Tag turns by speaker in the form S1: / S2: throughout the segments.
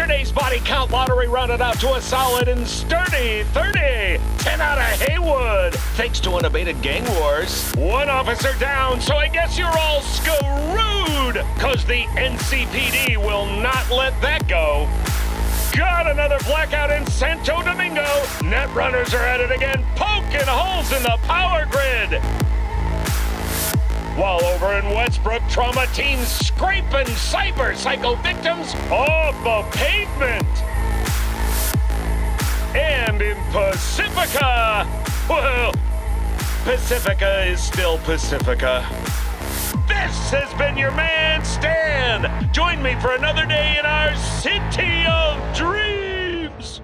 S1: Yesterday's body count lottery rounded out to a solid and sturdy 30. 10 out of Haywood. Thanks to unabated gang wars. One officer down, so I guess you're all screwed. Cause the NCPD will not let that go. Got another blackout in Santo Domingo. Netrunners are at it again, poking holes in the power grid. While over in Westbrook, trauma teams scraping cyber psycho victims off the pavement. And in Pacifica, well, Pacifica is still Pacifica. This has been your man, Stan. Join me for another day in our city of dreams.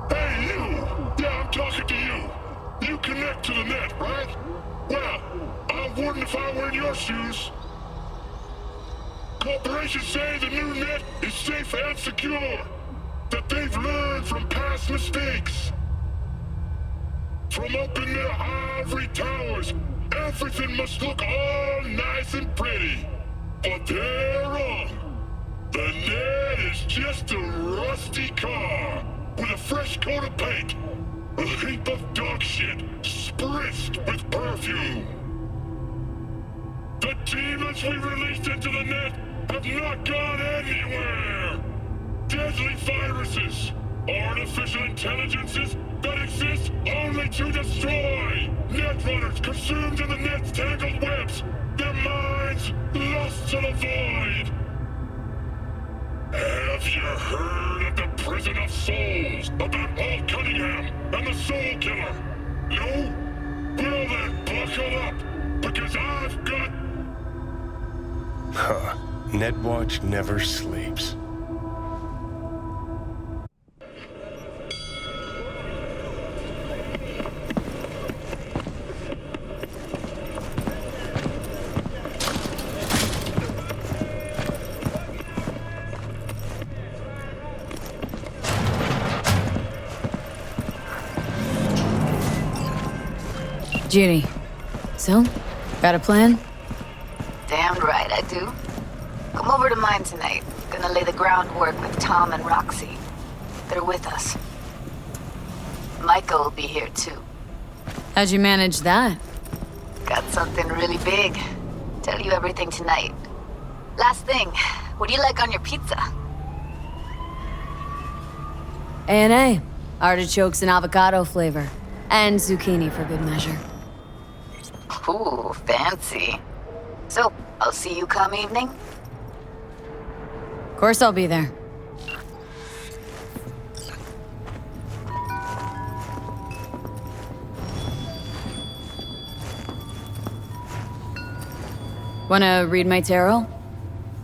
S2: Hey, you! Yeah, I'm talking to you. You connect to the net, right? Well, I wouldn't if I were in your shoes. Corporations say the new net is safe and secure. That they've learned from past mistakes. From up in their ivory towers, everything must look all nice and pretty. But they're wrong. The net is just a rusty car with a fresh coat of paint. A heap of dog shit spritzed with perfume. The demons we released into the net have not gone anywhere. Deadly viruses, artificial intelligences that exist only to destroy. Netrunners consumed in the net's tangled webs, their minds lost to the void. Have you heard of the Prison of Souls about Walt Cunningham and the Soul Killer? No? Well then, buckle up, because I've got...
S3: Huh. Netwatch never sleeps.
S4: Judy, so, got a plan?
S5: Damn right I do. Come over to mine tonight. Gonna lay the groundwork with Tom and Roxy. They're with us. Michael will be here too.
S4: How'd you manage that?
S5: Got something really big. Tell you everything tonight. Last thing, what do you like on your pizza?
S4: A&A. Artichokes and avocado flavor. And zucchini for good measure.
S5: Ooh, fancy. So, I'll see you come evening?
S4: Of course I'll be there. Wanna read my tarot?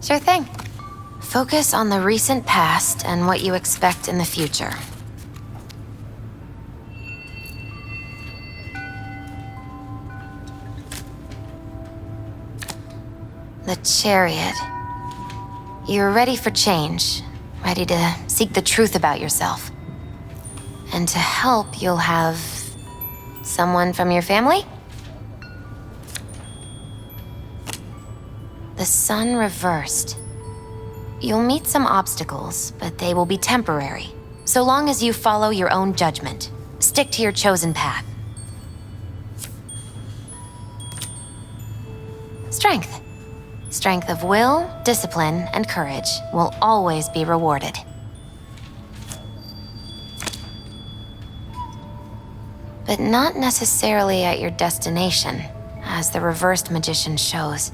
S6: Sure thing. Focus on the recent past and what you expect in the future. The Chariot. You're ready for change, ready to seek the truth about yourself. And to help, you'll have someone from your family? The Sun reversed. You'll meet some obstacles, but they will be temporary, so long as you follow your own judgment. Stick to your chosen path. Strength. Strength of will, discipline, and courage will always be rewarded. But not necessarily at your destination, as the reversed magician shows.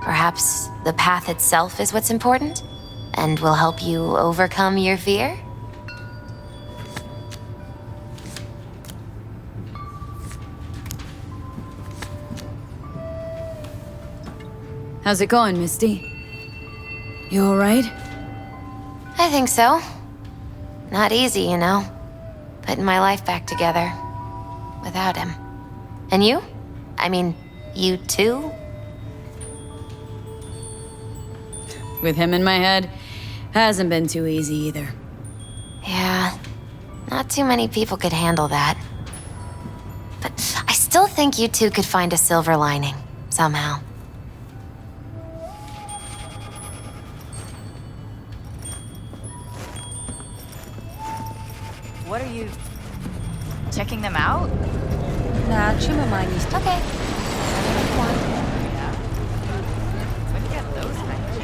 S6: Perhaps the path itself is what's important, and will help you overcome your fear?
S4: How's it going, Misty? You alright?
S6: I think so. Not easy, you know. Putting my life back together. Without him. And you? I mean, you too?
S4: With him in my head, Hasn't been too easy either.
S6: Yeah, not too many people could handle that. But I still think you two could find a silver lining, somehow.
S7: What are you... checking them out?
S4: Nah, Chimamani's
S6: Okay.
S7: Yeah. When you get those kinds of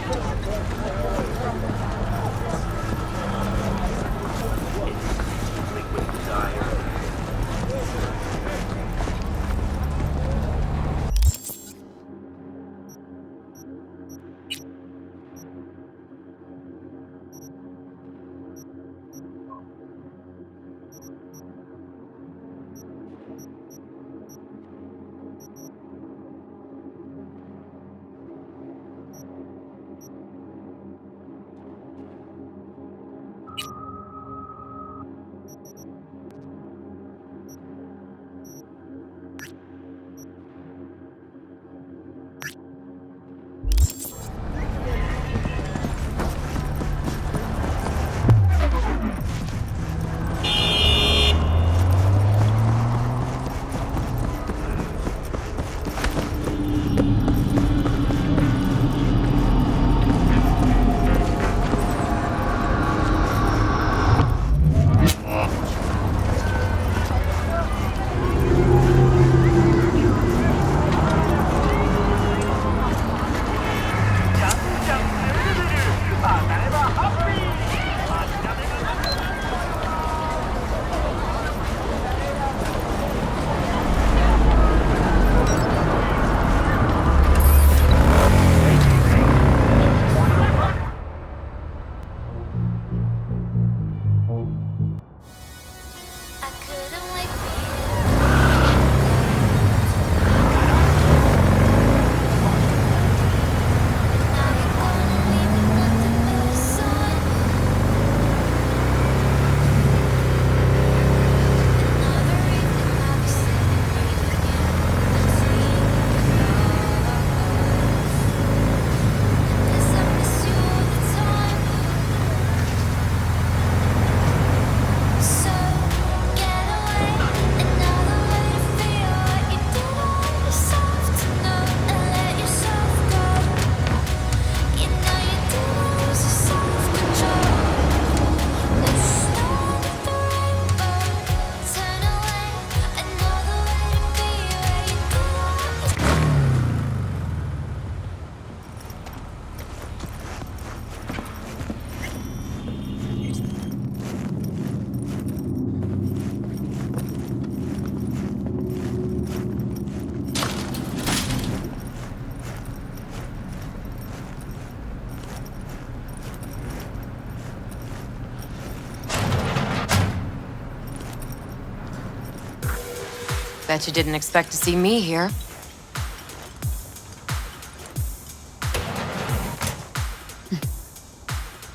S6: Bet you didn't expect to see me here.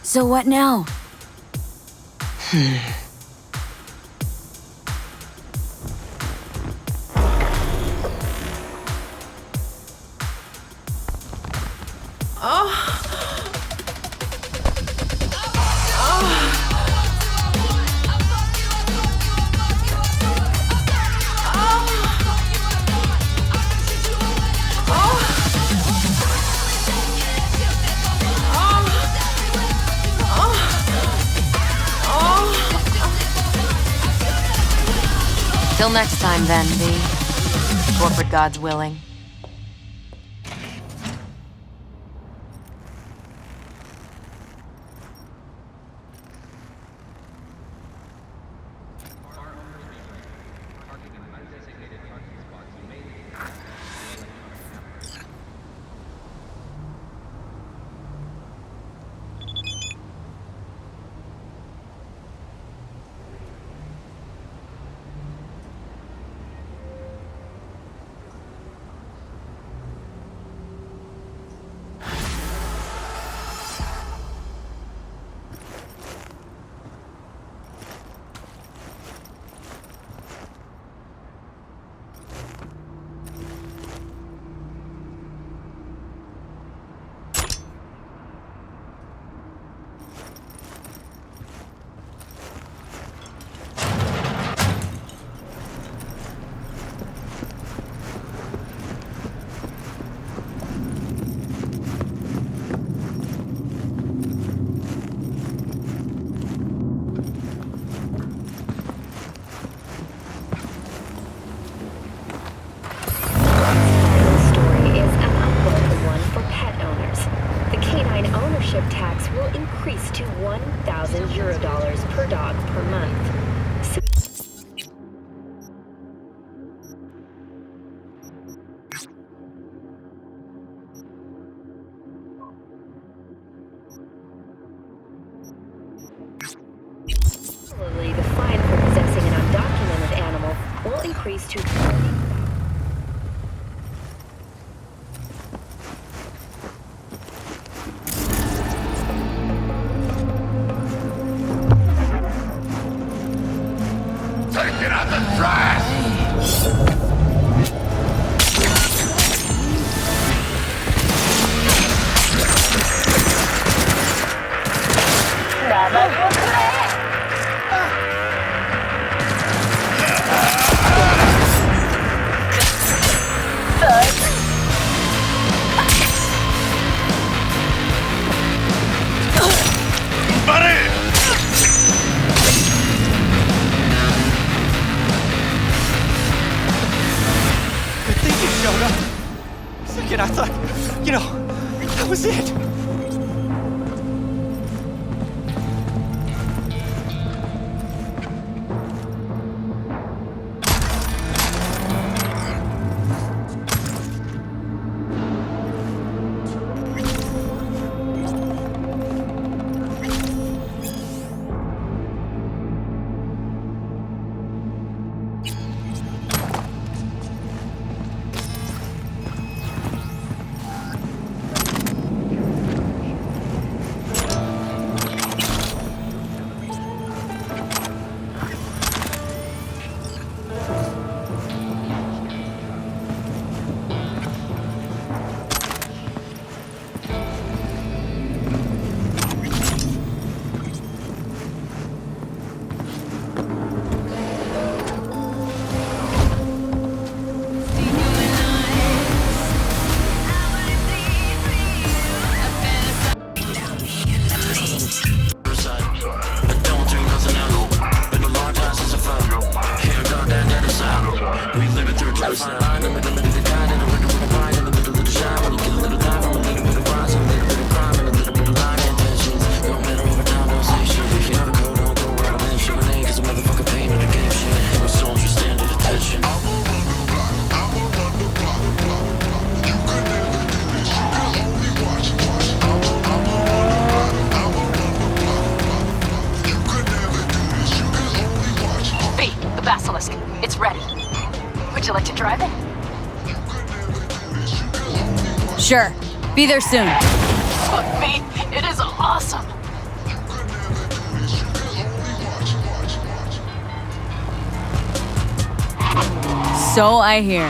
S4: So what now?
S6: Till next time then, V. Corporate gods willing.
S8: increase to...
S1: Take it out the trash!
S9: Good thing you showed up. Second, I thought, that was it.
S5: It's ready. Would you like to drive it?
S4: Sure. Be there soon.
S5: Look, V, it is awesome.
S4: So I hear.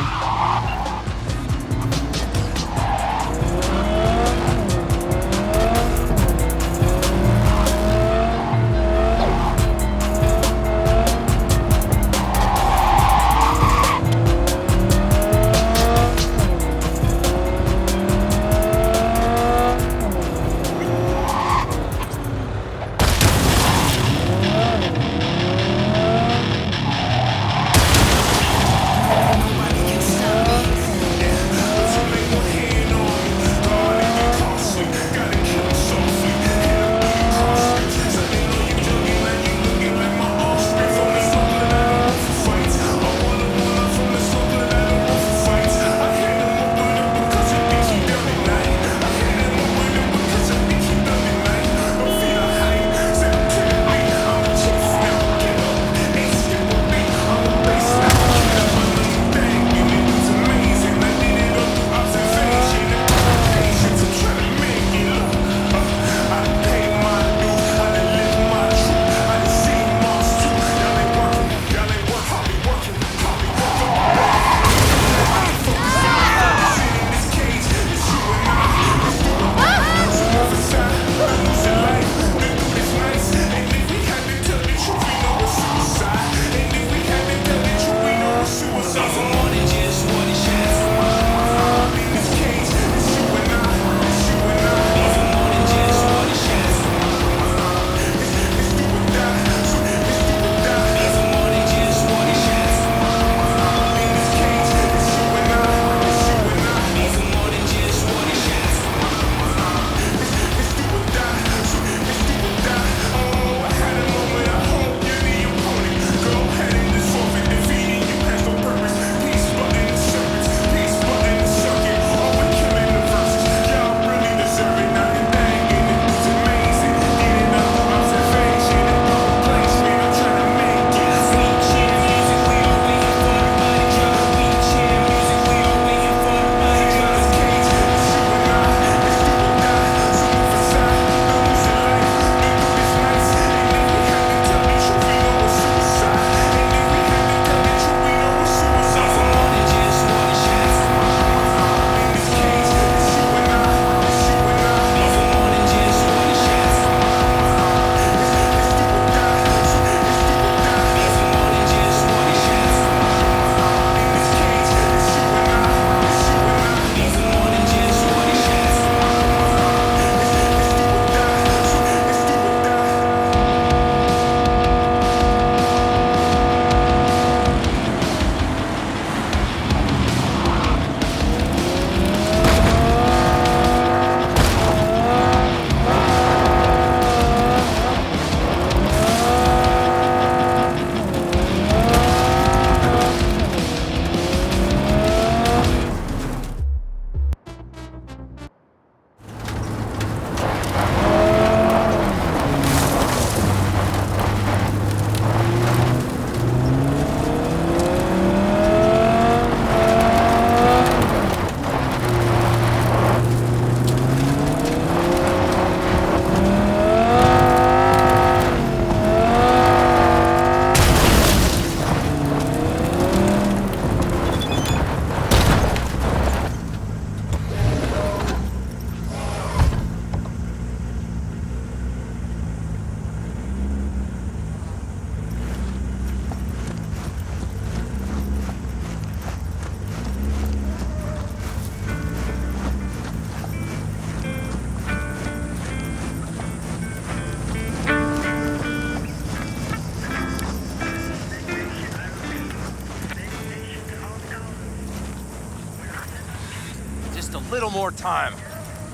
S8: Just a little more time.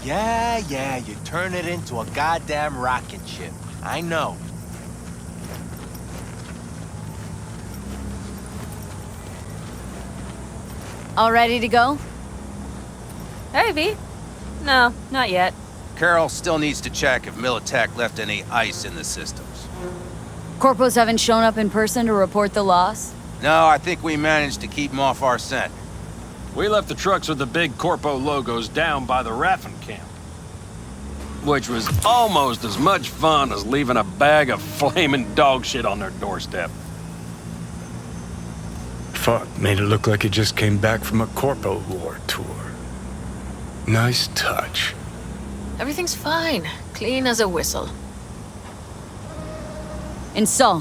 S10: Yeah, you turn it into a goddamn rocket ship. I know.
S4: All ready to go?
S7: Hey, V. No, not yet.
S8: Carol still needs to check if Militech left any ice in the systems.
S4: Corpos haven't shown up in person to report the loss?
S8: No, I think we managed to keep them off our scent.
S11: We left the trucks with the big Corpo logos down by the Raffin camp. Which was almost as much fun as leaving a bag of flaming dog shit on their doorstep.
S3: Fuck, made it look like it just came back from a Corpo War tour. Nice touch.
S7: Everything's fine. Clean as a whistle.
S4: And Saul,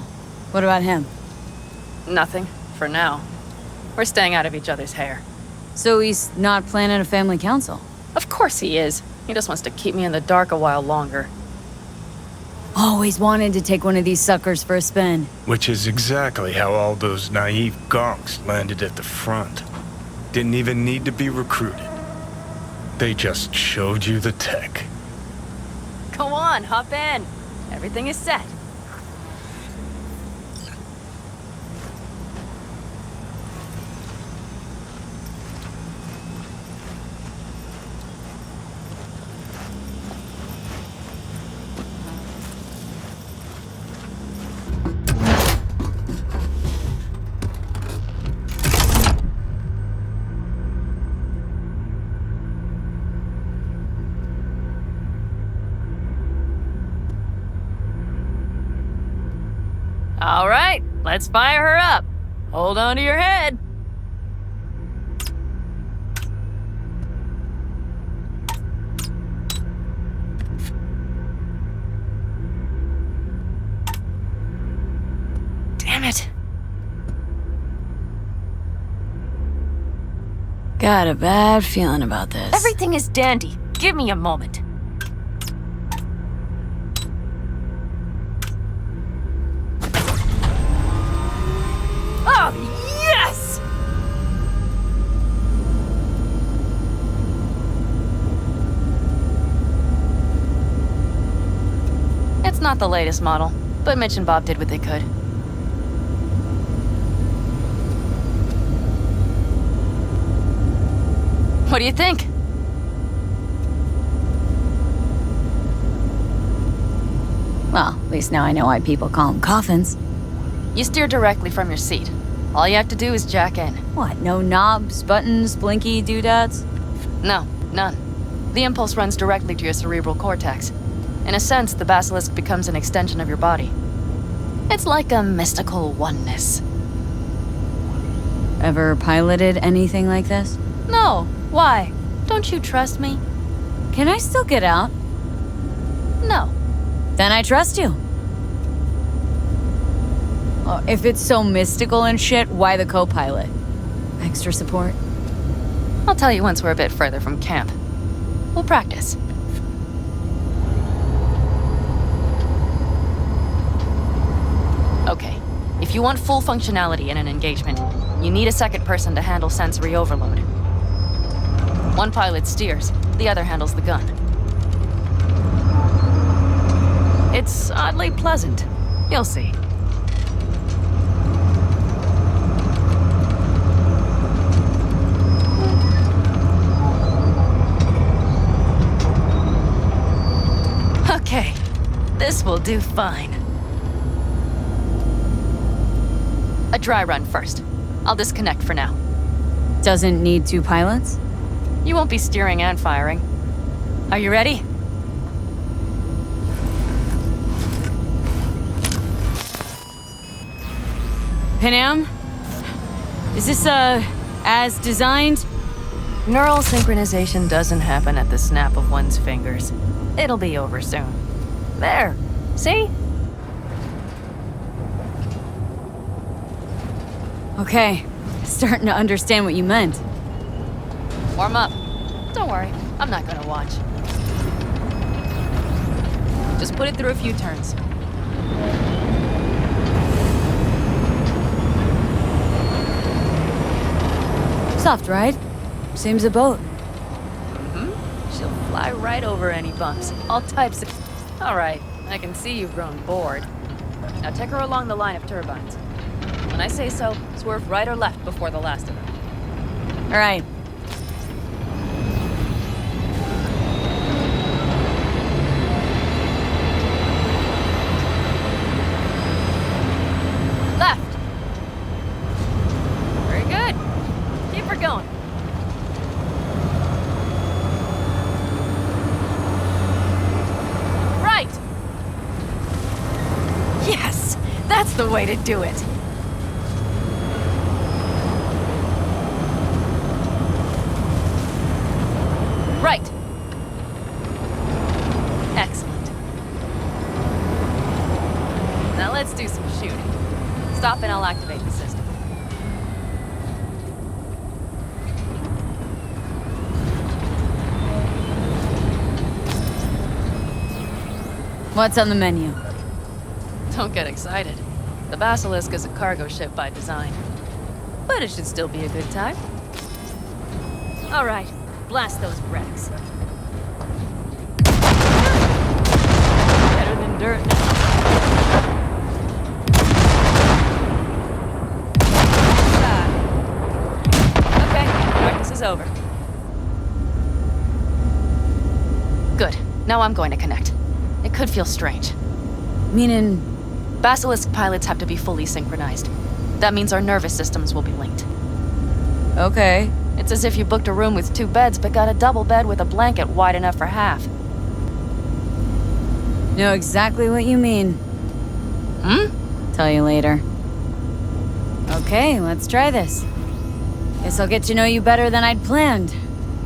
S4: what about him?
S7: Nothing, for now. We're staying out of each other's hair.
S4: So he's not planning a family council?
S7: Of course he is. He just wants to keep me in the dark a while longer.
S4: Always wanted to take one of these suckers for a spin.
S3: Which is exactly how all those naive gonks landed at the front. Didn't even need to be recruited. They just showed you the tech.
S7: Go on, hop in. Everything is set. All right, let's fire her up. Hold on to your head. Damn it.
S4: Got a bad feeling about this.
S7: Everything is dandy. Give me a moment. Oh, yes! It's not the latest model, but Mitch and Bob did what they could. What do you think?
S4: Well, at least now I know why people call them coffins.
S7: You steer directly from your seat. All you have to do is jack in.
S4: What, no knobs, buttons, blinky doodads?
S7: No, none. The impulse runs directly to your cerebral cortex. In a sense, the basilisk becomes an extension of your body. It's like a mystical oneness.
S4: Ever piloted anything like this?
S7: No, why? Don't you trust me?
S4: Can I still get out?
S7: No.
S4: Then I trust you. Oh, if it's so mystical and shit, why the co-pilot? Extra support?
S7: I'll tell you once we're a bit further from camp. We'll practice. Okay, if you want full functionality in an engagement, you need a second person to handle sensory overload. One pilot steers, the other handles the gun. It's oddly pleasant. You'll see. Okay, this will do fine. A dry run first. I'll disconnect for now.
S4: Doesn't need two pilots?
S7: You won't be steering and firing. Are you ready?
S4: Panam? Is this, as designed?
S7: Neural synchronization doesn't happen at the snap of one's fingers. It'll be over soon. There. See?
S4: Okay, starting to understand what you meant.
S7: Warm up. Don't worry, I'm not gonna watch. Just put it through a few turns.
S4: Soft ride. Seems a boat.
S7: Fly right over any bumps. All types of... Alright, I can see you've grown bored. Now take her along the line of turbines. When I say so, swerve right or left before the last of them.
S4: All right.
S7: Left. Very good. Keep her going. Right. Yes, that's the way to do it. Right. Excellent. Now let's do some shooting. Stop and I'll activate the system.
S4: What's on the menu?
S7: Don't get excited. The Basilisk is a cargo ship by design. But it should still be a good time. All right, blast those wrecks. Better than dirt now. Okay, practice is over. Good. Now I'm going to connect. It could feel strange.
S4: Meaning,
S7: Basilisk pilots have to be fully synchronized. That means our nervous systems will be linked.
S4: okay.
S7: It's as if you booked a room with 2 beds but got a double bed with a blanket wide enough for half.
S4: Know exactly what you mean. Tell you later. Okay, let's try this. Guess I'll get to know you better than I'd planned.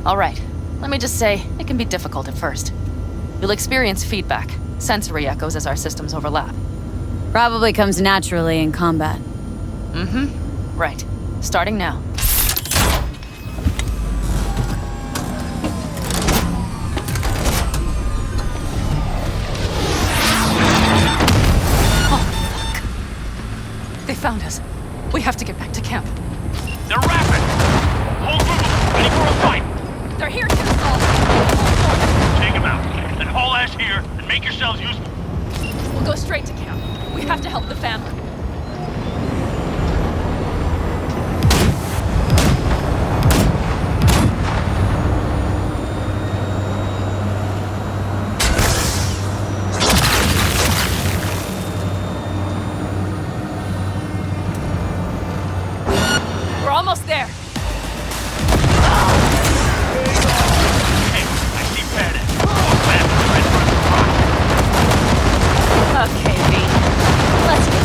S7: All right. Let me just say, it can be difficult at first. You'll experience feedback, sensory echoes as our systems overlap.
S4: Probably comes naturally in combat.
S7: Right. Starting now. They found us. We have to get back to camp.
S1: They're rapid! Hold move! Ready for a fight!
S7: They're here too, Saul!
S1: Take them out, then haul ass here and make yourselves useful.
S7: We'll go straight to camp. We have to help the family. We're almost there.
S1: Hey, I see padded. Walk back right front of the rock.
S7: Okay, V. Let's get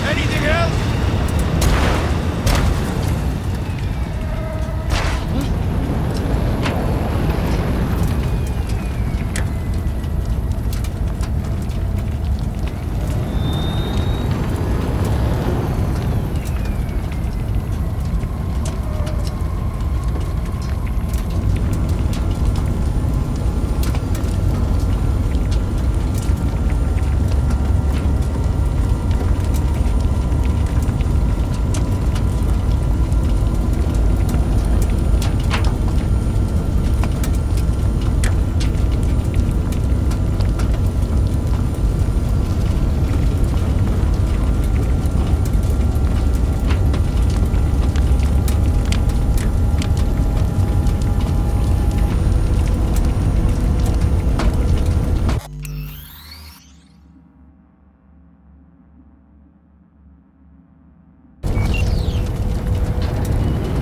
S1: Anything else?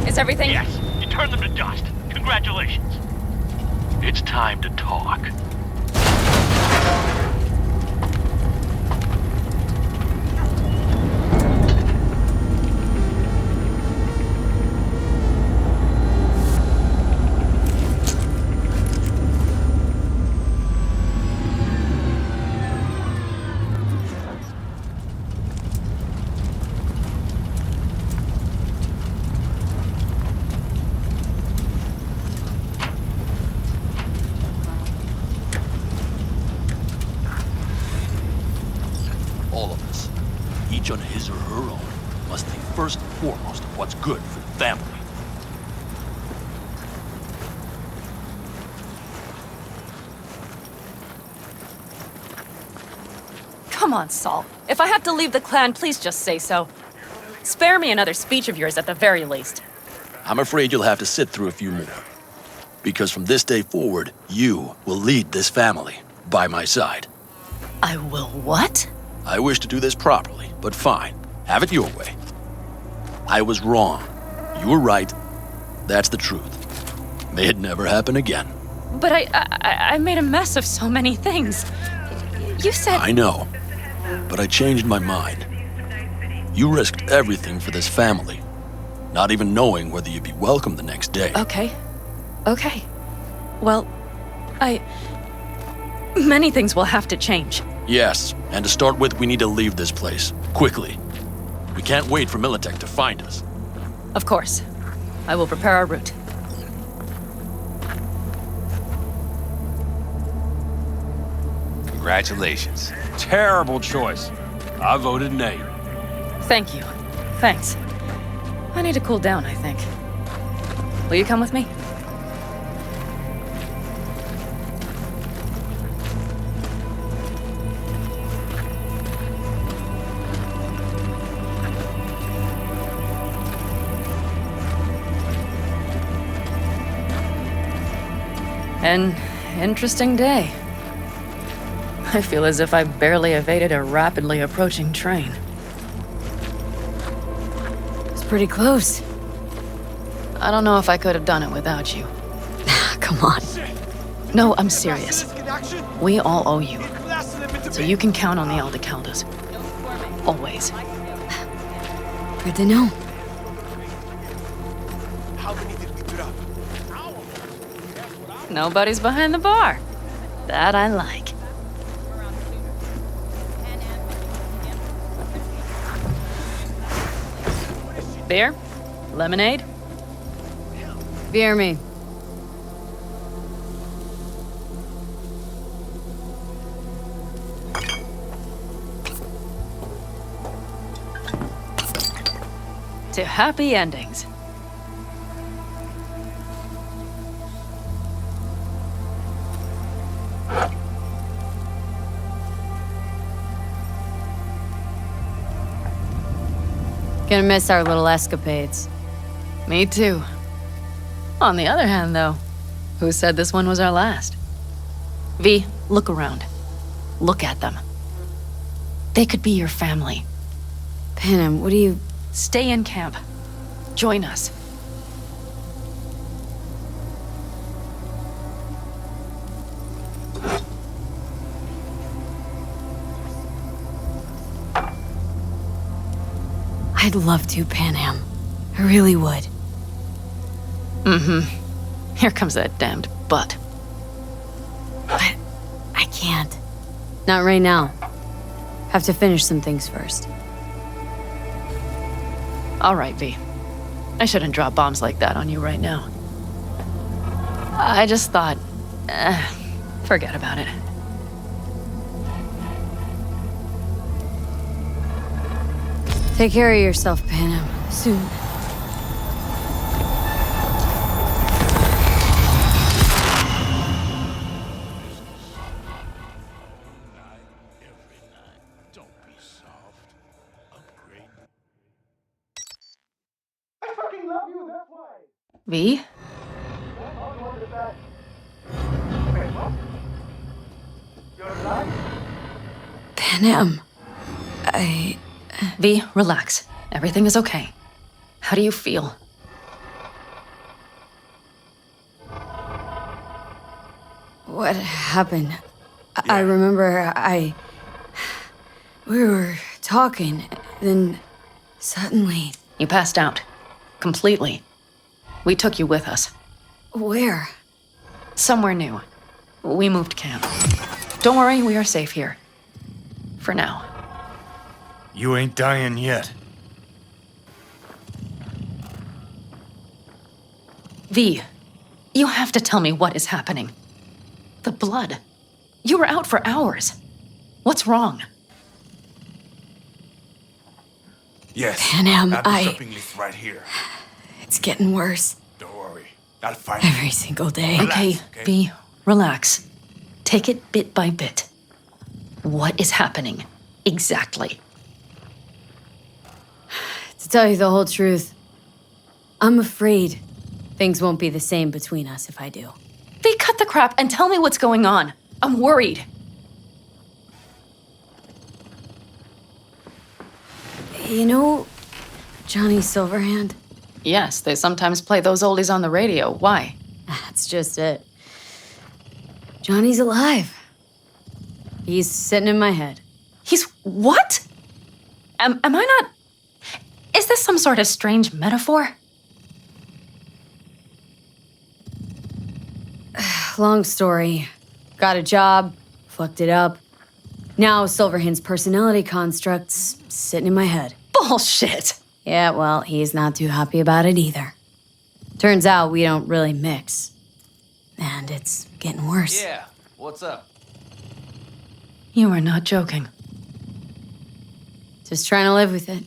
S7: Is everything?
S1: Yes, you turned them to dust. Congratulations. It's time to talk.
S11: good for the family.
S7: Come on, Saul. If I have to leave the clan, please just say so. Spare me another speech of yours at the very least.
S12: I'm afraid you'll have to sit through a few more. Because from this day forward, you will lead this family by my side.
S7: I will what?
S12: I wish to do this properly, but fine. Have it your way. I was wrong. You were right. That's the truth. May it never happen again.
S7: But I made a mess of so many things. You said...
S12: I know, but I changed my mind. You risked everything for this family, not even knowing whether you'd be welcome the next day.
S7: Okay. Well, many things will have to change.
S12: Yes, and to start with, we need to leave this place, quickly. We can't wait for Militech to find us.
S7: Of course. I will prepare our route.
S8: Congratulations.
S11: Terrible choice. I voted nay.
S7: Thank you. Thanks. I need to cool down, I think. Will you come with me? An interesting day. I feel as if I barely evaded a rapidly approaching train.
S4: It's pretty close.
S7: I don't know if I could have done it without you.
S4: Come on.
S7: No, I'm serious. We all owe you. So you can count on the Aldecaldos. Always.
S4: Good to know.
S7: Nobody's behind the bar. That I like. Beer? Lemonade?
S4: Beer me.
S7: To happy endings.
S4: Gonna miss our little escapades.
S7: Me too. On the other hand, though, who said this one was our last? V, look around. Look at them. They could be your family.
S4: Panem, what do you...
S7: Stay in camp. Join us.
S4: I'd love to, Panem. I really would.
S7: Mm-hmm. Here comes that damned butt.
S4: But I can't. Not right now. Have to finish some things first.
S7: All right, V. I shouldn't drop bombs like that on you right now. I just thought... forget about it.
S4: Take care of yourself, Panem. Soon.
S7: V?
S4: Panem.
S7: V, relax. Everything is okay. How do you feel?
S4: What happened? I remember we were talking, then suddenly...
S7: You passed out. Completely. We took you with us.
S4: Where?
S7: Somewhere new. We moved camp. Don't worry, we are safe here. For now.
S3: You ain't dying yet.
S7: V, you have to tell me what is happening. The blood. You were out for hours. What's wrong?
S2: Yes.
S4: Panem,
S2: I have the shopping list right here.
S4: It's getting worse.
S3: Don't worry. I'll find
S4: Every single day.
S7: Okay, V, relax. Take it bit by bit. What is happening? Exactly.
S4: To tell you the whole truth, I'm afraid things won't be the same between us if I do.
S7: V, cut the crap and tell me what's going on. I'm worried.
S4: You know Johnny Silverhand?
S7: Yes, they sometimes play those oldies on the radio. Why?
S4: That's just it. Johnny's alive. He's sitting in my head.
S7: He's what? Am I not... Is this some sort of strange metaphor?
S4: Long story. Got a job, fucked it up. Now Silverhand's personality construct's sitting in my head.
S7: Bullshit!
S4: Yeah, well, he's not too happy about it either. Turns out we don't really mix. And it's getting worse.
S10: Yeah, what's up?
S7: You are not joking.
S4: Just trying to live with it.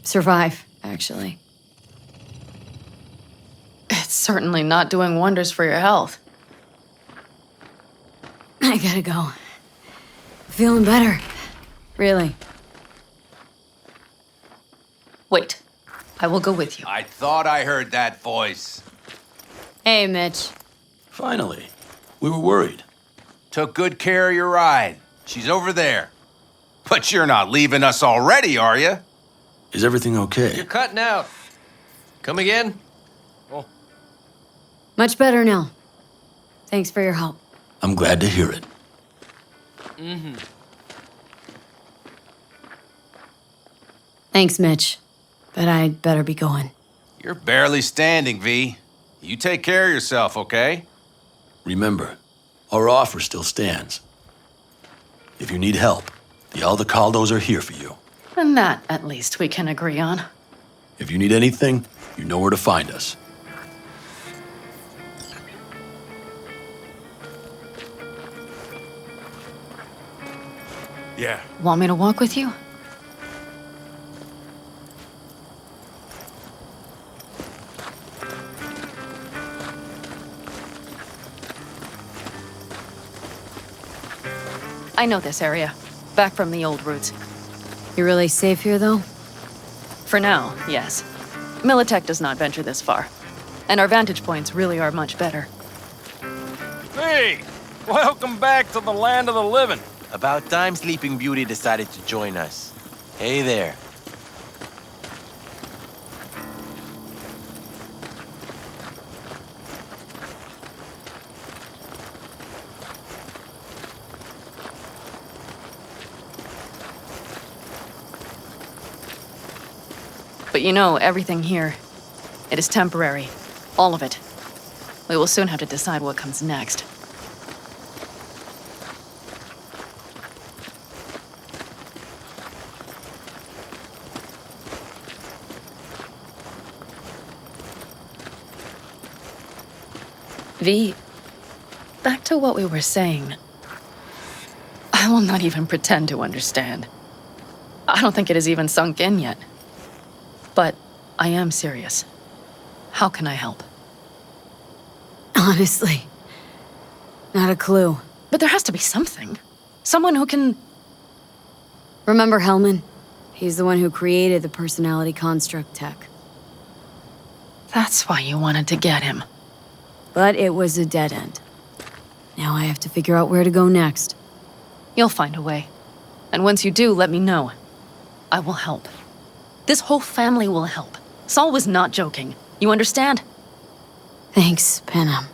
S4: Survive, actually.
S7: It's certainly not doing wonders for your health.
S4: I gotta go. Feeling better. Really.
S7: Wait, I will go with you.
S8: I thought I heard that voice.
S4: Hey, Mitch.
S12: Finally. We were worried.
S8: Took good care of your ride. She's over there. But you're not leaving us already, are you?
S12: Is everything okay?
S9: You're cutting out. Come again?
S4: Much better now. Thanks for your help.
S12: I'm glad to hear it.
S4: Thanks, Mitch. But I'd better be going.
S8: You're barely standing, V. You take care of yourself, okay?
S12: Remember, our offer still stands. If you need help, the Aldecaldos are here for you.
S7: And that, at least, we can agree on.
S12: If you need anything, you know where to find us.
S3: Yeah.
S7: Want me to walk with you? I know this area. Back from the old routes.
S4: You really safe here, though?
S7: For now, yes. Militech does not venture this far. And our vantage points really are much better.
S11: Hey! Welcome back to the land of the living.
S10: About time Sleeping Beauty decided to join us. Hey there.
S7: But you know, everything here, it is temporary. All of it. We will soon have to decide what comes next. V, back to what we were saying. I will not even pretend to understand. I don't think it has even sunk in yet. But I am serious. How can I help?
S4: Honestly, not a clue.
S7: But there has to be something. Someone who can...
S4: Remember Hellman? He's the one who created the personality construct tech.
S7: That's why you wanted to get him.
S4: But it was a dead end. Now I have to figure out where to go next.
S7: You'll find a way. And once you do, let me know. I will help. This whole family will help. Saul was not joking. You understand?
S4: Thanks, Panam.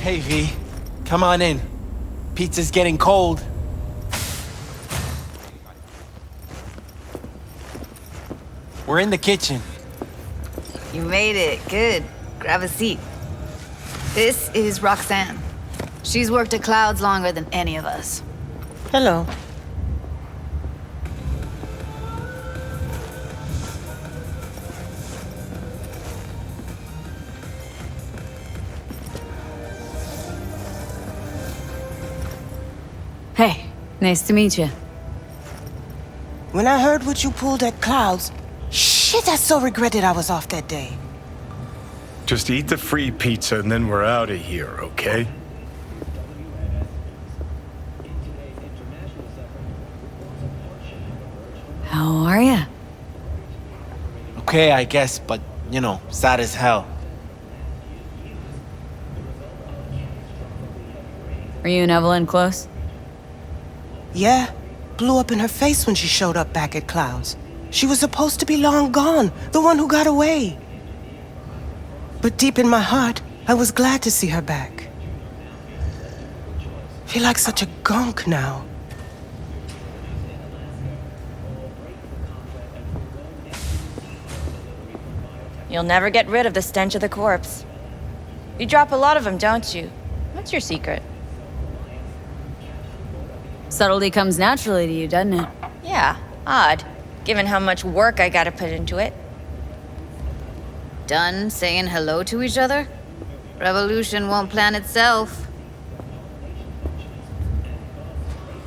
S10: Hey, V. Come on in. Pizza's getting cold. We're in the kitchen.
S5: You made it. Good. Grab a seat. This is Roxanne. She's worked at Clouds longer than any of us.
S13: Hello.
S4: Hey, nice to meet you.
S13: When I heard what you pulled at Clouds, shit, I so regretted I was off that day.
S3: Just eat the free pizza and then we're out of here, okay?
S4: How are ya?
S10: Okay, I guess, but, you know, sad as hell.
S4: Were you and Evelyn close?
S13: Yeah, blew up in her face when she showed up back at Clouds. She was supposed to be long gone, the one who got away. But deep in my heart, I was glad to see her back. Feel like such a gunk now.
S14: You'll never get rid of the stench of the corpse. You drop a lot of them, don't you? What's your secret?
S4: Subtlety comes naturally to you, doesn't it?
S14: Yeah, odd, given how much work I gotta put into it.
S5: Done saying hello to each other? Revolution won't plan itself.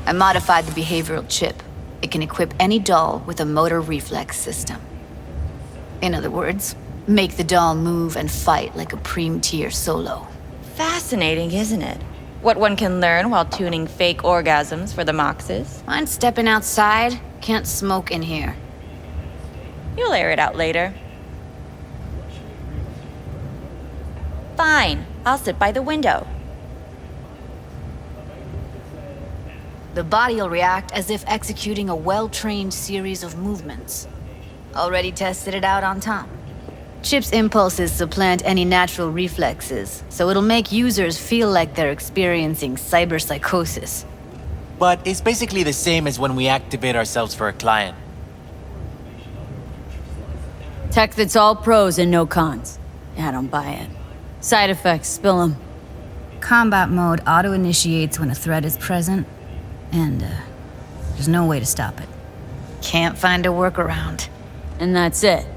S5: I modified the behavioral chip. It can equip any doll with a motor reflex system. In other words, make the doll move and fight like a Prime-tier solo.
S14: Fascinating, isn't it? What one can learn while tuning fake orgasms for the Moxes.
S5: Mind stepping outside? Can't smoke in here.
S14: You'll air it out later. Fine, I'll sit by the window.
S5: The body'll react as if executing a well-trained series of movements. Already tested it out on Tom. Chip's impulses supplant any natural reflexes, so it'll make users feel like they're experiencing cyberpsychosis.
S10: But it's basically the same as when we activate ourselves for a client.
S4: Tech that's all pros and no cons. I don't buy it. Side effects, spill them.
S5: Combat mode auto-initiates when a threat is present, and there's no way to stop it. Can't find a workaround.
S4: And that's it?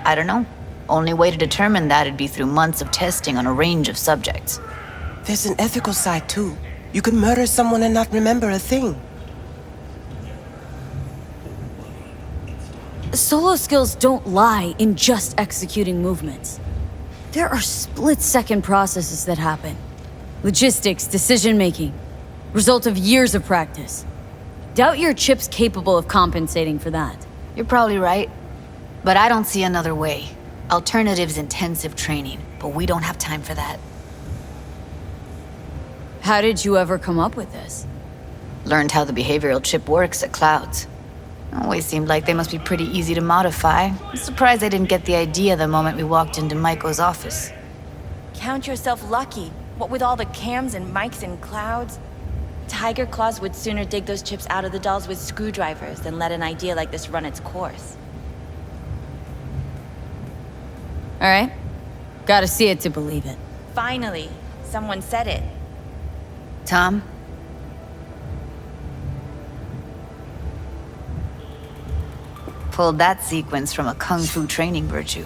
S5: I don't know. Only way to determine that'd be through months of testing on a range of subjects.
S13: There's an ethical side too. You could murder someone and not remember a thing.
S4: Solo skills don't lie in just executing movements. There are split-second processes that happen. Logistics, decision-making, result of years of practice. Doubt your chip's capable of compensating for that.
S5: You're probably right, but I don't see another way. Alternative's intensive training, but we don't have time for that.
S4: How did you ever come up with this?
S5: Learned how the behavioral chip works at Clouds. Always seemed like they must be pretty easy to modify. I'm surprised I didn't get the idea the moment we walked into Maiko's office.
S14: Count yourself lucky. What with all the cams and mics and Clouds? Tiger Claws would sooner dig those chips out of the dolls with screwdrivers than let an idea like this run its course.
S4: All right. Gotta see it to believe it.
S14: Finally, someone said it.
S5: Tom? Pulled that sequence from a kung fu training virtue.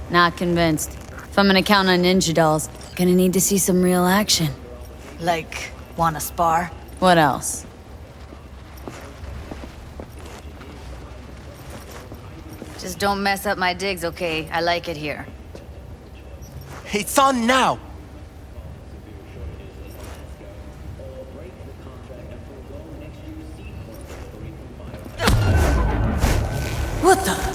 S4: Not convinced. If I'm gonna count on ninja dolls, gonna need to see some real action.
S5: Like, wanna spar?
S4: What else?
S5: Just don't mess up my digs, okay? I like it here.
S10: It's on now!
S4: What the?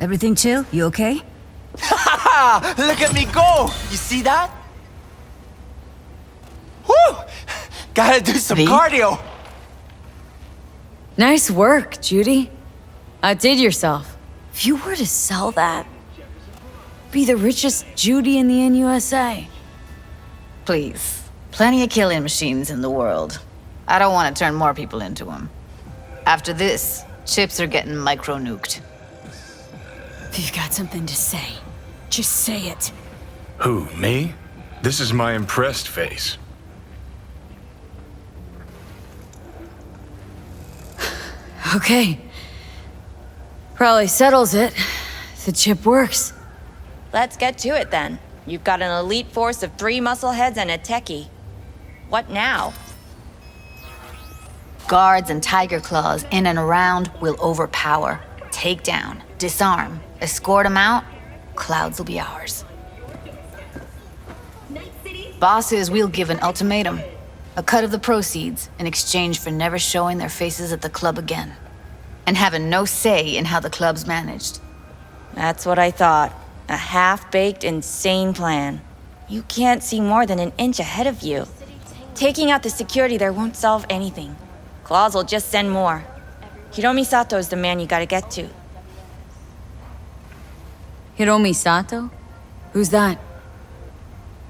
S15: Everything chill? You okay?
S9: Ha! Look at me go! You see that? Woo! Gotta do some cardio.
S4: Nice work, Judy. Outdid yourself. If you were to sell that, be the richest Judy in the NUSA.
S5: Please. Plenty of killing machines in the world. I don't want to turn more people into them. After this, chips are getting micro-nuked.
S4: If you've got something to say, just say it.
S3: Who, me? This is my impressed face.
S4: Okay. Probably settles it. The chip works.
S14: Let's get to it then. You've got an elite force of 3 muscleheads and a techie. What now?
S5: Guards and tiger claws in and around will overpower, take down, disarm, escort them out. Clouds will be ours. Bosses, we'll give an ultimatum. A cut of the proceeds in exchange for never showing their faces at the club again. And having no say in how the club's managed.
S14: That's what I thought. A half-baked, insane plan. You can't see more than an inch ahead of you. Taking out the security there won't solve anything. Claws will just send more. Hiromi Sato is the man you gotta get to.
S4: Hiromi Sato? Who's that?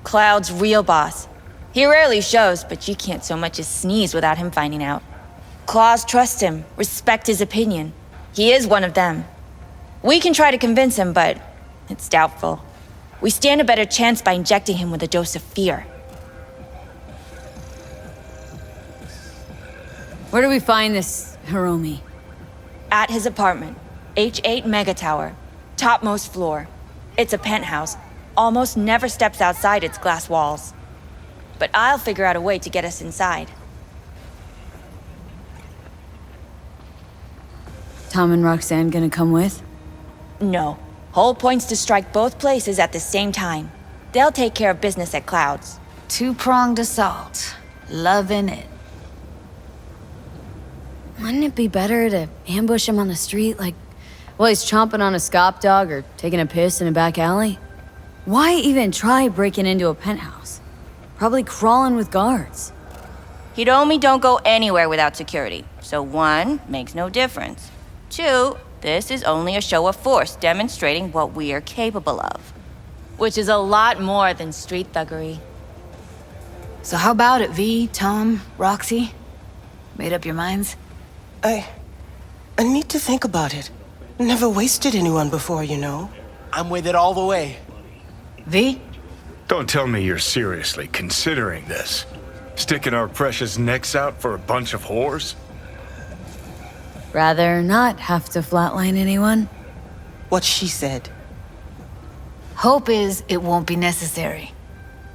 S14: Cloud's real boss. He rarely shows, but you can't so much as sneeze without him finding out. Claws trust him, respect his opinion. He is one of them. We can try to convince him, but it's doubtful. We stand a better chance by injecting him with a dose of fear.
S4: Where do we find this Hiromi?
S14: At his apartment, H8 Mega Tower, topmost floor. It's a penthouse. Almost never steps outside its glass walls. But I'll figure out a way to get us inside.
S4: Tom and Roxanne gonna come with?
S14: No. Whole point's to strike both places at the same time. They'll take care of business at Clouds.
S5: Two-pronged assault. Loving it.
S4: Wouldn't it be better to ambush him on the street, like while he's chomping on a scop dog or taking a piss in a back alley? Why even try breaking into a penthouse? Probably crawling with guards.
S14: Hiromi don't go anywhere without security. So 1, makes no difference. 2, this is only a show of force demonstrating what we are capable of. Which is a lot more than street thuggery.
S5: So how about it, V, Tom, Roxy? Made up your minds?
S13: I need to think about it. Never wasted anyone before, you know.
S9: I'm with it all the way.
S5: V?
S3: Don't tell me you're seriously considering this. Sticking our precious necks out for a bunch of whores?
S4: Rather not have to flatline anyone.
S13: What she said.
S5: Hope is it won't be necessary.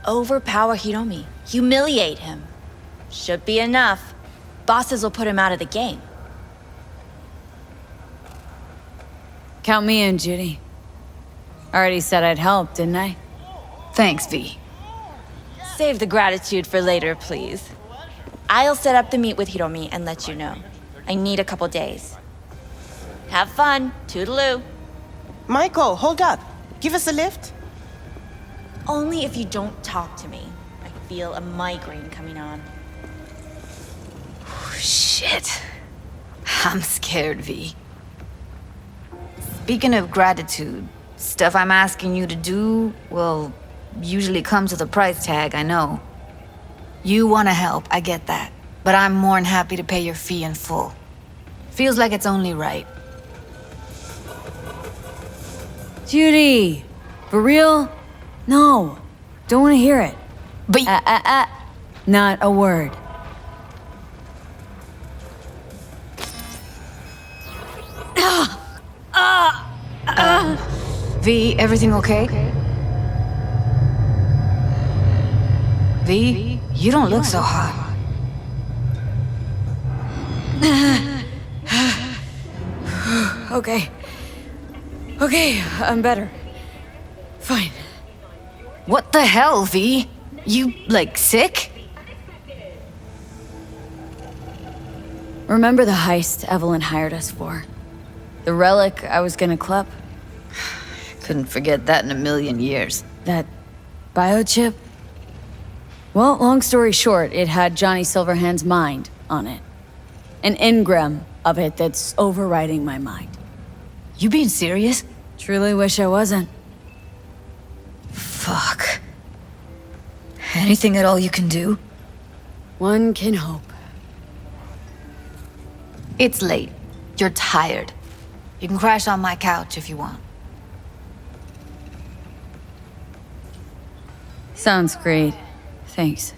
S14: Overpower Hiromi. Humiliate him. Should be enough. Bosses will put him out of the game.
S4: Count me in, Judy. Already said I'd help, didn't I?
S5: Thanks, V.
S14: Save the gratitude for later, please. I'll set up the meet with Hiromi and let you know. I need a couple days. Have fun. Toodaloo.
S13: Michael, hold up. Give us a lift.
S14: Only if you don't talk to me. I feel a migraine coming on.
S5: Shit. I'm scared, V. Speaking of gratitude, stuff I'm asking you to do, well, usually comes with a price tag, I know. You want to help, I get that. But I'm more than happy to pay your fee in full. Feels like it's only right.
S4: Judy! For real? No. Don't want to hear it.
S5: But
S4: not a word.
S5: V, everything okay? V, you don't look so hot.
S4: Okay. Okay, I'm better. Fine.
S5: What the hell, V? You, like, sick?
S4: Remember the heist Evelyn hired us for? The relic I was gonna clip?
S5: Couldn't forget that in a million years.
S4: That biochip? Well, long story short, it had Johnny Silverhand's mind on it. An engram of it that's overriding my mind.
S5: You being serious?
S4: Truly wish I wasn't.
S5: Fuck. Anything at all you can do?
S4: One can hope.
S5: It's late. You're tired. You can crash on my couch if you want.
S4: Sounds great. Thanks.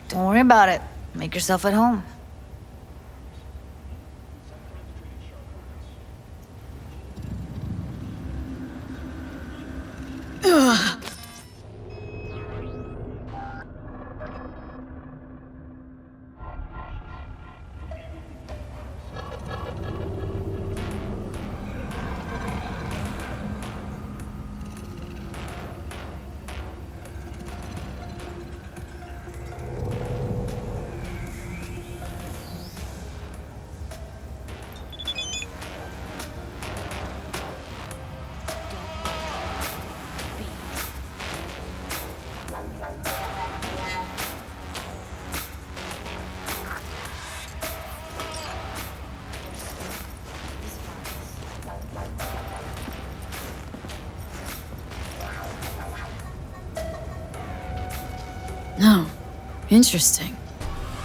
S5: Don't worry about it. Make yourself at home.
S4: No. Interesting.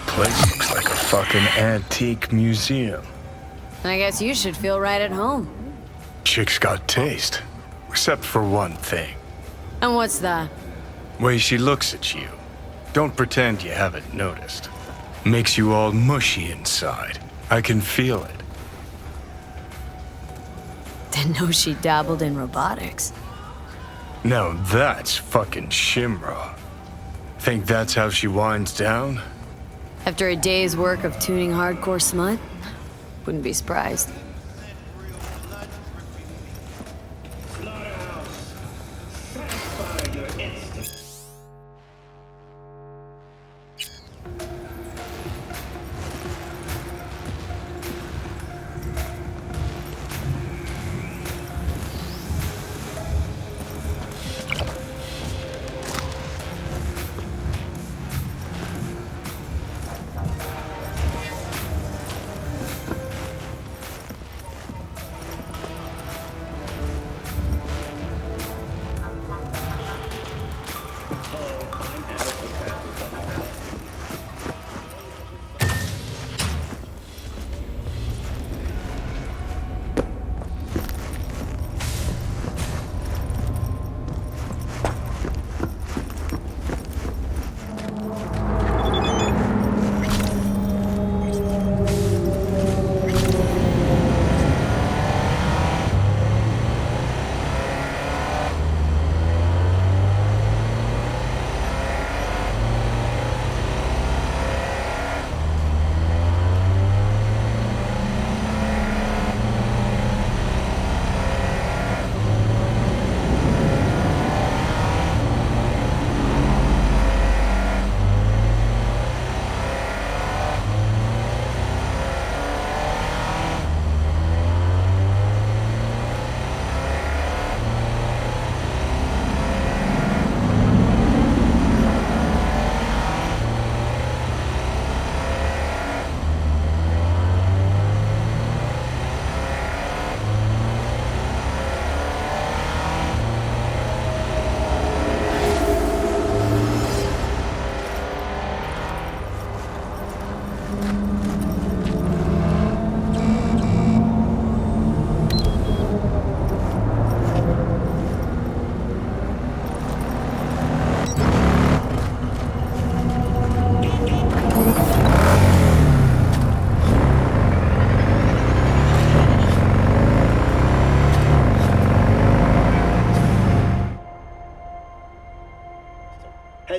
S3: Place looks like a fucking antique museum.
S4: I guess you should feel right at home.
S3: Chick's got taste. Except for one thing.
S4: And what's that?
S3: Way she looks at you. Don't pretend you haven't noticed. Makes you all mushy inside. I can feel it.
S4: Didn't know she dabbled in robotics.
S3: Now that's fucking Shimra. Think that's how she winds down?
S4: After a day's work of tuning hardcore smut? Wouldn't be surprised.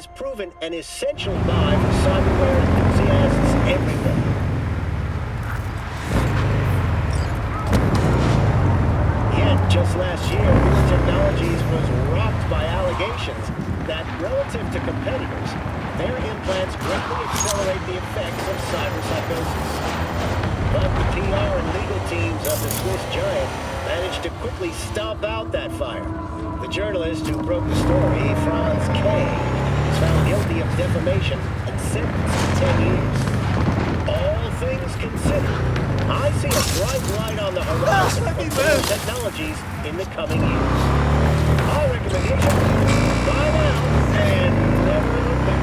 S15: has proven an essential buy for cyberware enthusiasts everywhere. Yet, just last year, Newer Technologies was rocked by allegations that, relative to competitors, their implants greatly accelerate the effects of cyberpsychosis. But the PR and legal teams of the Swiss giant managed quickly stomp out that fire. The journalist who broke the story, Franz K., was found guilty of defamation and sentenced to 10 years. All things considered, I see a bright light on the horizon for new technologies in the coming years. My recommendation, buy now and never look back.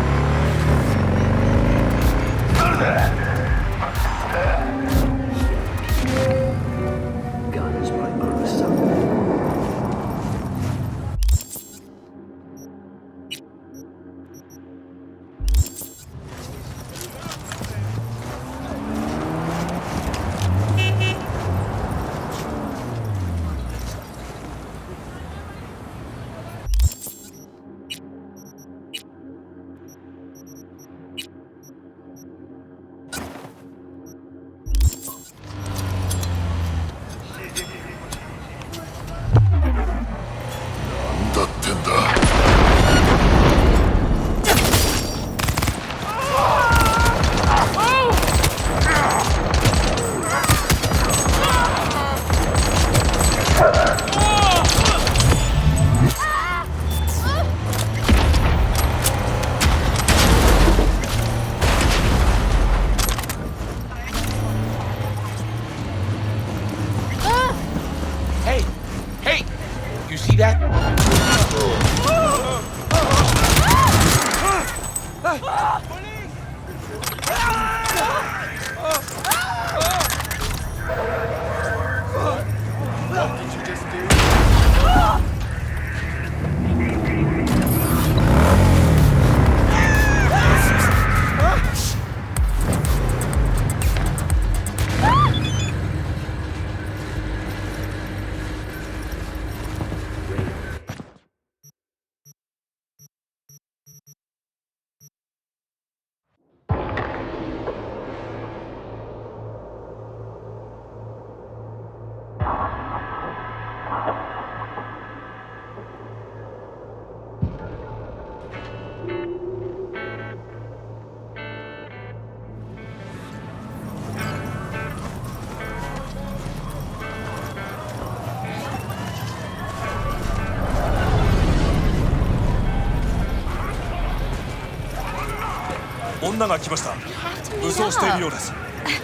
S16: God is my other son.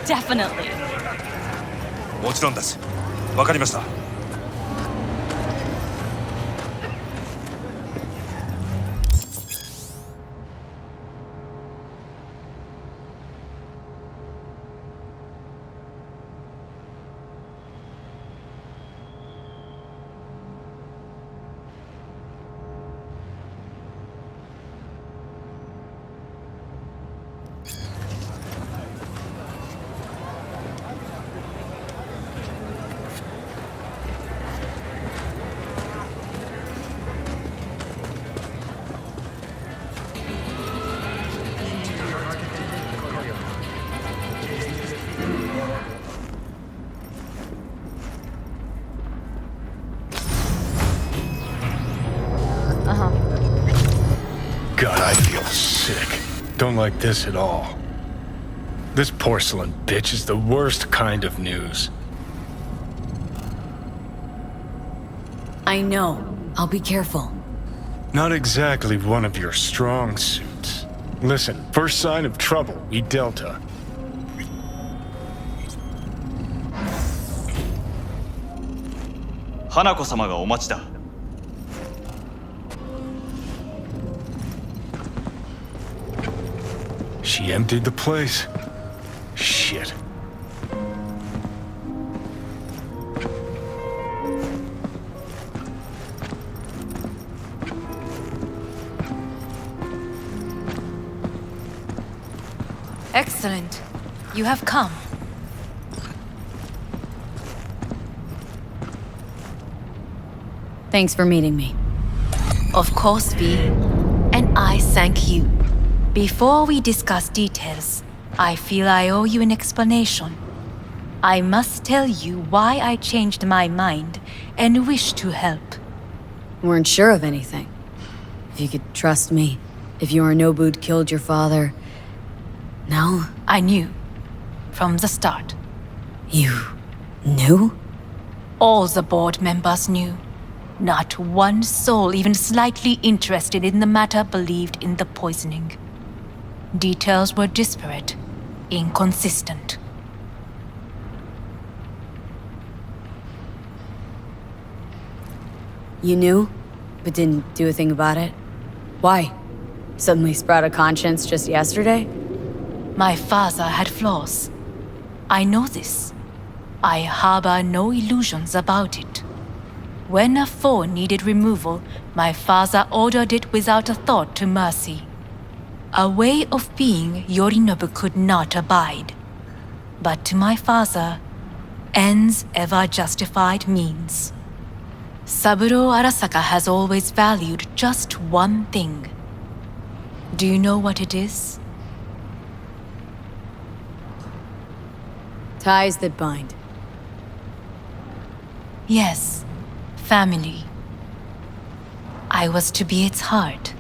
S7: Definitely.
S17: もちろんです。わかりました。
S3: God, I feel sick. Don't like this at all. This porcelain bitch is the worst kind of news.
S4: I know. I'll be careful.
S3: Not exactly one of your strong suits. Listen, first sign of trouble, we Delta.
S18: Hanako-samaがお待ちだ。
S3: She emptied the place. Shit.
S5: Excellent. You have come.
S4: Thanks for meeting me.
S5: Of course, V. And I thank you. Before we discuss details, I feel I owe you an explanation. I must tell you why I changed my mind and wish to help.
S4: Weren't sure of anything. If you could trust me, if Yorinobu'd killed your father... No?
S5: I knew. From the start.
S4: You... knew?
S18: All the board members knew. Not one soul even slightly interested in the matter believed in the poisoning. Details were disparate, inconsistent.
S4: You knew, but didn't do a thing about it? Why? Suddenly sprout a conscience just yesterday?
S18: My father had flaws. I know this. I harbor no illusions about it. When a foe needed removal, my father ordered it without a thought to mercy. A way of being Yorinobu could not abide. But to my father, ends ever justified means. Saburo Arasaka has always valued just one thing. Do you know what it is?
S4: Ties that bind.
S18: Yes, family. I was to be its heart,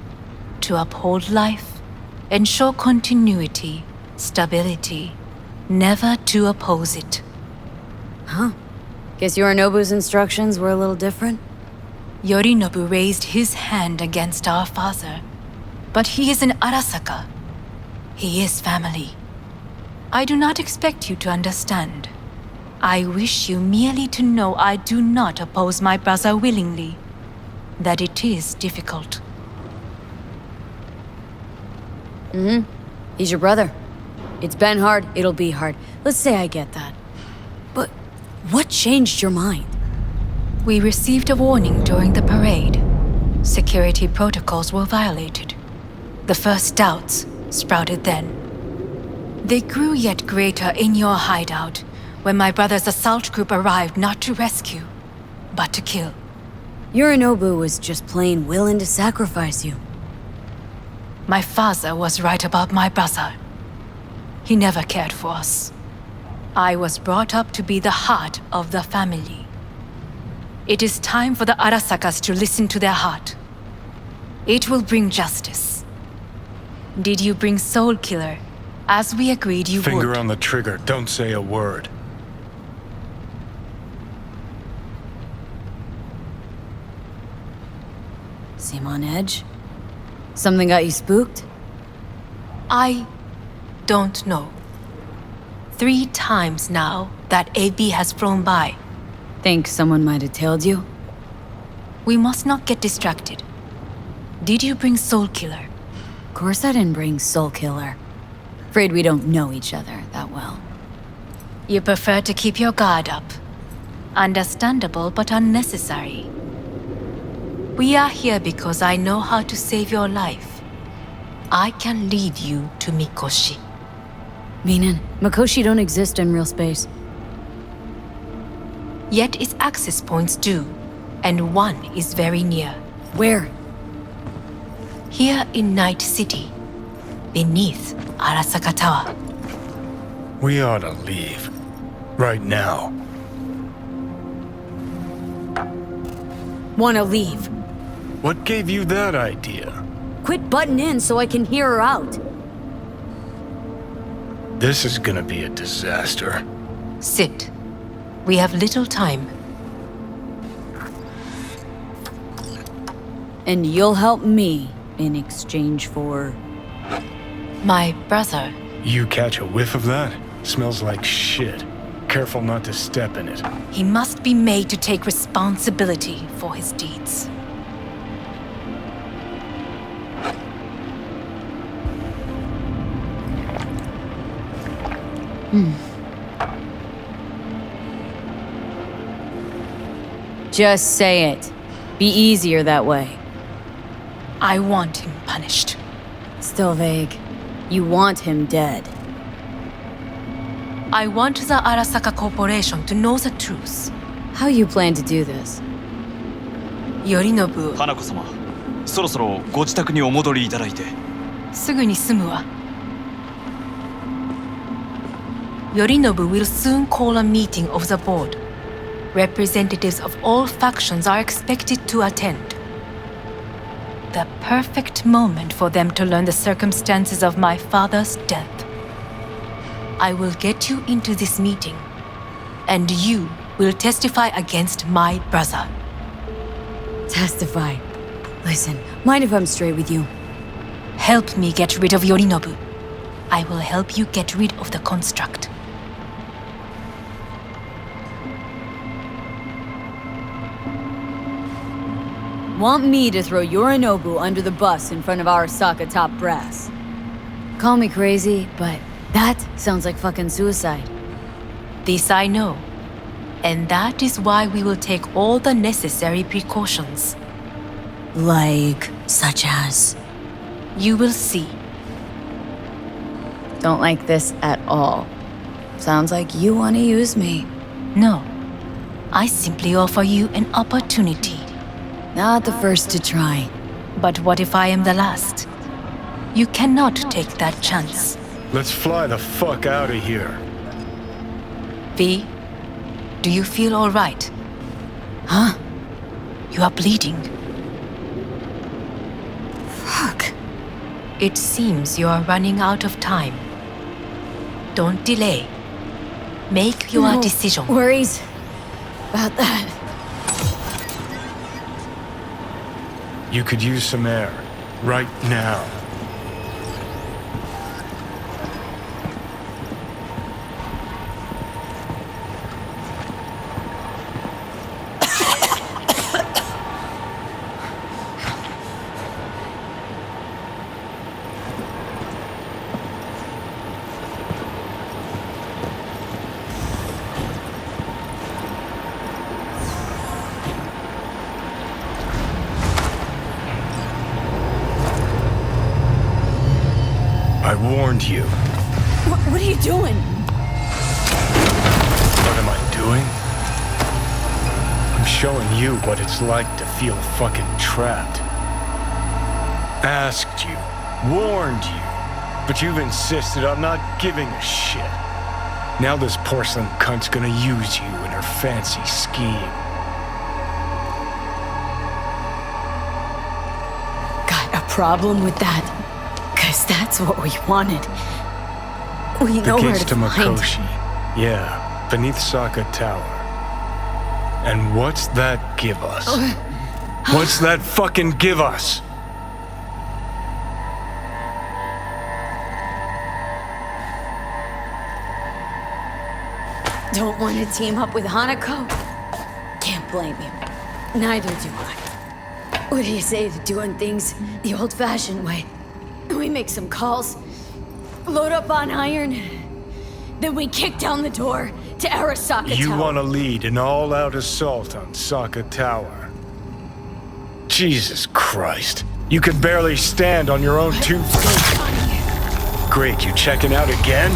S18: to uphold life, ensure continuity, stability, never to oppose it.
S4: Huh. Guess Yorinobu's instructions were a little different?
S18: Yorinobu raised his hand against our father, but he is an Arasaka. He is family. I do not expect you to understand. I wish you merely to know I do not oppose my brother willingly, that it is difficult.
S4: He's your brother. It's been hard, it'll be hard. Let's say I get that. But what changed your mind?
S18: We received a warning during the parade. Security protocols were violated. The first doubts sprouted then. They grew yet greater in your hideout, when my brother's assault group arrived not to rescue, but to kill.
S4: Yorinobu was just plain willing to sacrifice you.
S18: My father was right about my brother. He never cared for us. I was brought up to be the heart of the family. It is time for the Arasakas to listen to their heart. It will bring justice. Did you bring Soul Killer, as we agreed you would?
S3: Finger on the trigger, don't say a word.
S4: Seem on edge? Something got you spooked?
S18: I don't know. 3 times now that AB has flown by.
S4: Think someone might have tailed you?
S18: We must not get distracted. Did you bring Soul Killer?
S4: Of course I didn't bring Soul Killer. Afraid we don't know each other that well.
S18: You prefer to keep your guard up. Understandable but unnecessary. We are here because I know how to save your life. I can lead you to Mikoshi.
S4: Meaning, Mikoshi don't exist in real space.
S18: Yet its access points do, and one is very near.
S4: Where?
S18: Here in Night City, beneath Arasaka Tower.
S3: We ought to leave. Right now.
S4: Wanna leave?
S3: What gave you that idea?
S4: Quit butting in so I can hear her out.
S3: This is gonna be a disaster.
S18: Sit. We have little time.
S4: And you'll help me in exchange for...
S18: My brother.
S3: You catch a whiff of that? Smells like shit. Careful not to step in it.
S18: He must be made to take responsibility for his deeds.
S4: Just say it. Be easier that way.
S18: I want him punished.
S4: Still vague. You want him dead.
S18: I want the Arasaka Corporation to know the truth.
S4: How you plan to do this?
S18: Yorinobu.
S9: 花子様、そろそろご自宅にお戻りいただいて。
S18: すぐに済むわ。Yorinobu will soon call a meeting of the board. Representatives of all factions are expected to attend. The perfect moment for them to learn the circumstances of my father's death. I will get you into this meeting, and you will testify against my brother.
S4: Testify. Listen, mind if I'm straight with you?
S18: Help me get rid of Yorinobu. I will help you get rid of the construct.
S4: Want me to throw Yorinobu under the bus in front of Arasaka top brass? Call me crazy, but that sounds like fucking suicide.
S18: This I know. And that is why we will take all the necessary precautions.
S4: Like, such as?
S18: You will see.
S4: Don't like this at all. Sounds like you want to use me.
S18: No. I simply offer you an opportunity.
S4: Not the first to try.
S18: But what if I am the last? You cannot take that chance.
S3: Let's fly the fuck out of here.
S18: V, do you feel all right?
S4: Huh?
S18: You are bleeding.
S4: Fuck.
S18: It seems you are running out of time. Don't delay. Make your decision.
S4: Worries about that.
S3: You could use some air. Right now. I warned you.
S4: What are you doing?
S3: What am I doing? I'm showing you what it's like to feel fucking trapped. Asked you, warned you, but you've insisted on not giving a shit. Now this porcelain cunt's gonna use you in her fancy scheme.
S4: Got a problem with that? 'Cause that's what we wanted. We know where
S3: to
S4: to find.
S3: Makoshi. Yeah, beneath Saka Tower. And what's that give us? What's that fucking give us?
S4: Don't want to team up with Hanako? Can't blame you. Neither do I. What do you say to doing things the old-fashioned way? We make some calls, load up on iron, then we kick down the door to Arasaka Tower.
S3: You want to lead an all-out assault on Saka Tower? Jesus Christ. You could barely stand on your own 2 feet. Great, you checking out again?